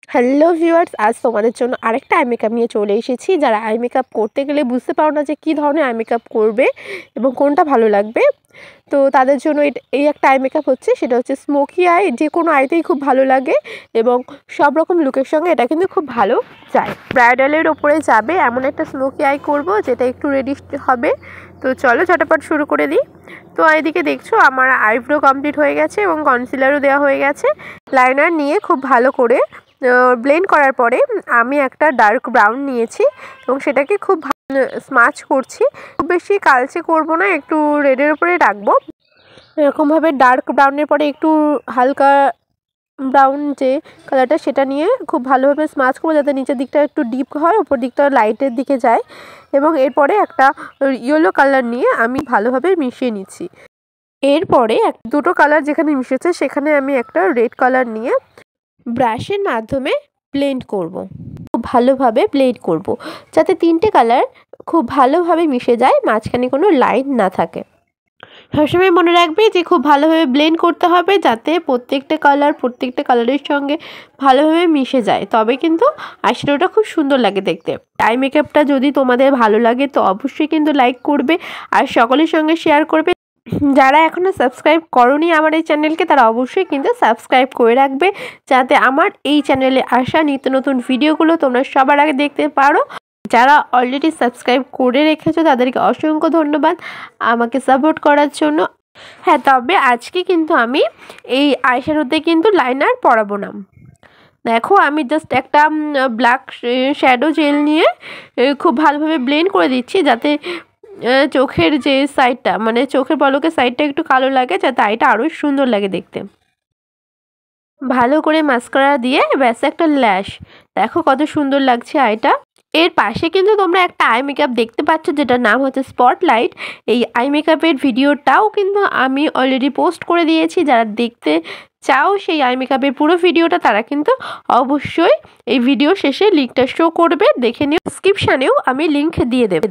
Hello viewers, আজ তোমাদের জন্য আরেকটা আই মেকআপ নিয়ে চলে এসেছি। যারা আই মেকআপ করতে গেলে বুঝতে পারো না যে কী ধরনের আই মেকআপ করবে এবং কোনটা ভালো লাগবে, তো তাদের জন্য এই একটা আই মেকআপ হচ্ছে, সেটা হচ্ছে স্মোকি আই। যে কোনো আইতেই খুব ভালো লাগে এবং সব রকম লুকের সঙ্গে এটা কিন্তু খুব ভালো যায়। ব্রাইডালের ওপরে যাবে এমন একটা স্মোকি আই করব যেটা একটু রেডি হবে। তো চলো ঝটাপট শুরু করে দিই। তো এদিকে দেখছো আমার আইব্রো কমপ্লিট হয়ে গেছে এবং কনসিলারও দেওয়া হয়ে গেছে। লাইনার নিয়ে খুব ভালো করে ব্লেন্ড করার পরে আমি একটা ডার্ক ব্রাউন নিয়েছি এবং সেটাকে খুব স্মাচ করছি। খুব বেশি কালচে করব না, একটু রেডের উপরে রাখবো। এরকমভাবে ডার্ক ব্রাউনের পরে একটু হালকা ব্রাউন যে কালারটা সেটা নিয়ে খুব ভালোভাবে স্মাচ করবো, যাতে নিচের দিকটা একটু ডিপ হয়, উপর দিকটা লাইটের দিকে যায়। এবং এরপরে একটা ইয়েলো কালার নিয়ে আমি ভালোভাবে মিশিয়ে নিচ্ছি। এরপরে দুটো কালার যেখানে মিশেছে সেখানে আমি একটা রেড কালার নিয়ে ব্রাশের মাধ্যমে ব্লেন্ড করব। খুব ভালোভাবে ব্লেন্ড করব যাতে তিনটে কালার খুব ভালোভাবে মিশে যায়, মাঝখানে কোনো লাইন না থাকে। সবসময় মনে রাখবে যে খুব ভালোভাবে ব্লেন্ড করতে হবে যাতে প্রত্যেকটা কালারের সঙ্গে ভালোভাবে মিশে যায়, তবে কিন্তু আইশ্যাডোটা খুব সুন্দর লাগে দেখতে। আই মেকআপটা যদি তোমাদের ভালো লাগে তো অবশ্যই কিন্তু লাইক করবে আর সকলের সঙ্গে শেয়ার করবে। যারা এখনও সাবস্ক্রাইব করোনি আমার এই চ্যানেলকে, তারা অবশ্যই কিন্তু সাবস্ক্রাইব করে রাখবে যাতে আমার এই চ্যানেলে আসা নিত্য নতুন ভিডিওগুলো তোমরা সবার আগে দেখতে পারো। যারা অলরেডি সাবস্ক্রাইব করে রেখেছো তাদেরকে অসংখ্য ধন্যবাদ আমাকে সাপোর্ট করার জন্য। হ্যাঁ, তবে আজকে কিন্তু আমি এই আইশ্যাডোতে কিন্তু লাইনার পরাবো না। দেখো আমি জাস্ট একটা ব্ল্যাক শ্যাডো জেল নিয়ে খুব ভালোভাবে ব্লেন্ড করে দিচ্ছি যাতে চোখের যে সাইডটা, মানে চোখের পলকের সাইডটা একটু কালো লাগে, যাতে আইটা আরও সুন্দর লাগে দেখতে। ভালো করে মাস্কারা দিয়ে ব্যাস একটা ল্যাশ, দেখো কত সুন্দর লাগছে আইটা। এর পাশে কিন্তু তোমরা একটা আই মেকআপ দেখতে পাচ্ছ যেটার নাম হচ্ছে স্পটলাইট। এই আই মেকআপের ভিডিওটাও কিন্তু আমি অলরেডি পোস্ট করে দিয়েছি। যারা দেখতে চাও সেই আই মেকআপের পুরো ভিডিওটা, তারা কিন্তু অবশ্যই এই ভিডিও শেষে লিঙ্কটা শো করবে, দেখে নিও। ডেসক্রিপশানেও আমি লিঙ্ক দিয়ে দেব।